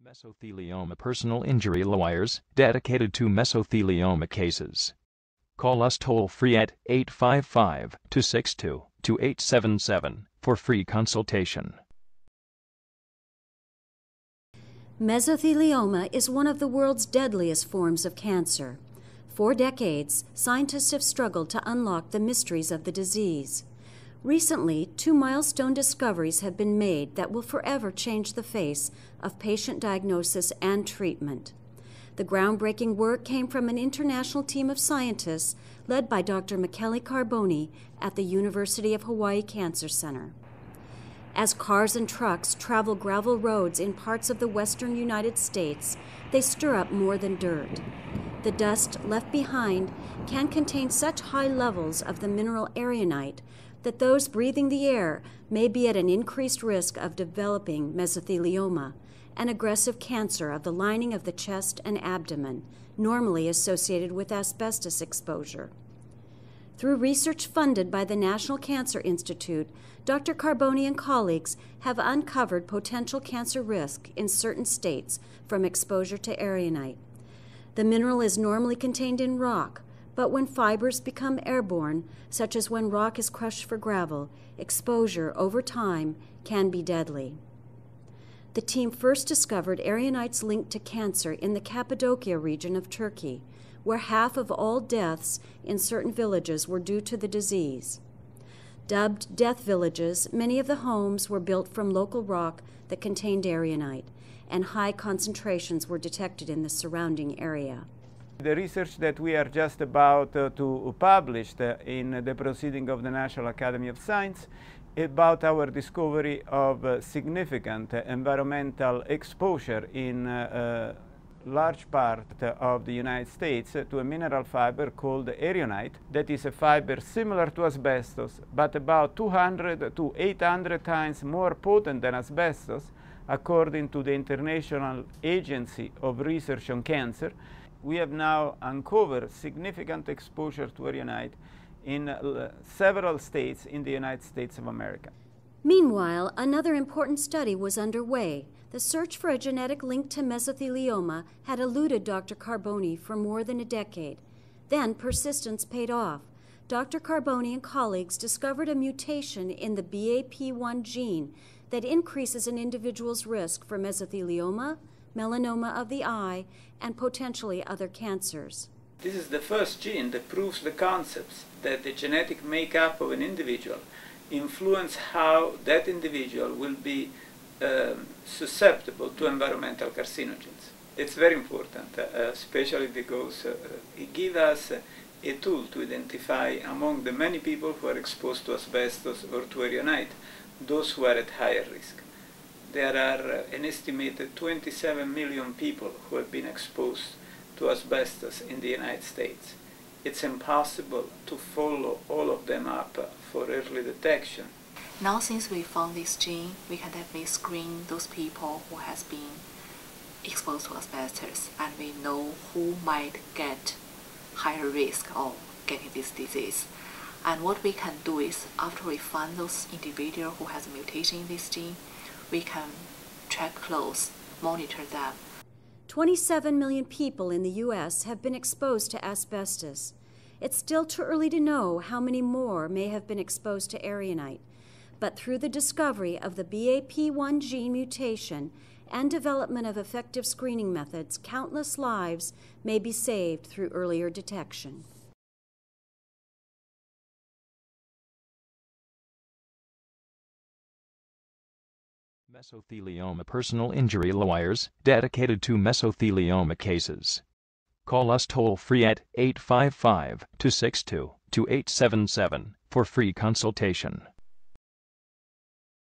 Mesothelioma Personal Injury Lawyers, dedicated to mesothelioma cases. Call us toll-free at 855-262-2877 for free consultation. Mesothelioma is one of the world's deadliest forms of cancer. For decades, scientists have struggled to unlock the mysteries of the disease. Recently, 2 milestone discoveries have been made that will forever change the face of patient diagnosis and treatment. The groundbreaking work came from an international team of scientists led by Dr. Michele Carboni at the University of Hawaii Cancer Center. As cars and trucks travel gravel roads in parts of the western United States, they stir up more than dirt. The dust left behind can contain such high levels of the mineral aragonite that those breathing the air may be at an increased risk of developing mesothelioma, an aggressive cancer of the lining of the chest and abdomen, normally associated with asbestos exposure. Through research funded by the National Cancer Institute, Dr. Carboni and colleagues have uncovered potential cancer risk in certain states from exposure to aragonite. The mineral is normally contained in rock, but when fibers become airborne, such as when rock is crushed for gravel, exposure over time can be deadly. The team first discovered aragonite's link to cancer in the Cappadocia region of Turkey, where half of all deaths in certain villages were due to the disease. Dubbed death villages, many of the homes were built from local rock that contained aragonite, and high concentrations were detected in the surrounding area. The research that we are just about to publish in the proceeding of the National Academy of Science about our discovery of significant environmental exposure in large part of the United States to a mineral fiber called aragonite that is a fiber similar to asbestos but about 200 to 800 times more potent than asbestos according to the International Agency of Research on Cancer. We have now uncovered significant exposure to aragonite in several states in the United States of America. Meanwhile, another important study was underway. The search for a genetic link to mesothelioma had eluded Dr. Carboni for more than a decade. Then persistence paid off. Dr. Carboni and colleagues discovered a mutation in the BAP1 gene that increases an individual's risk for mesothelioma, melanoma of the eye, and potentially other cancers. This is the first gene that proves the concepts that the genetic makeup of an individual influence how that individual will be susceptible to environmental carcinogens. It's very important, especially because it gives us a tool to identify among the many people who are exposed to asbestos or to aragonite, those who are at higher risk. There are an estimated 27 million people who have been exposed to asbestos in the United States. It's impossible to follow all of them up for early detection. Now since we found this gene, we can definitely screen those people who has been exposed to asbestos, and we know who might get higher risk of getting this disease. And what we can do is, after we find those individuals who has a mutation in this gene, we can track close, monitor them. 27 million people in the U.S. have been exposed to asbestos. It's still too early to know how many more may have been exposed to aragonite, but through the discovery of the BAP1 gene mutation and development of effective screening methods, countless lives may be saved through earlier detection. Mesothelioma Personal Injury Lawyers, dedicated to mesothelioma cases. Call us toll-free at 855-262-2877 for free consultation.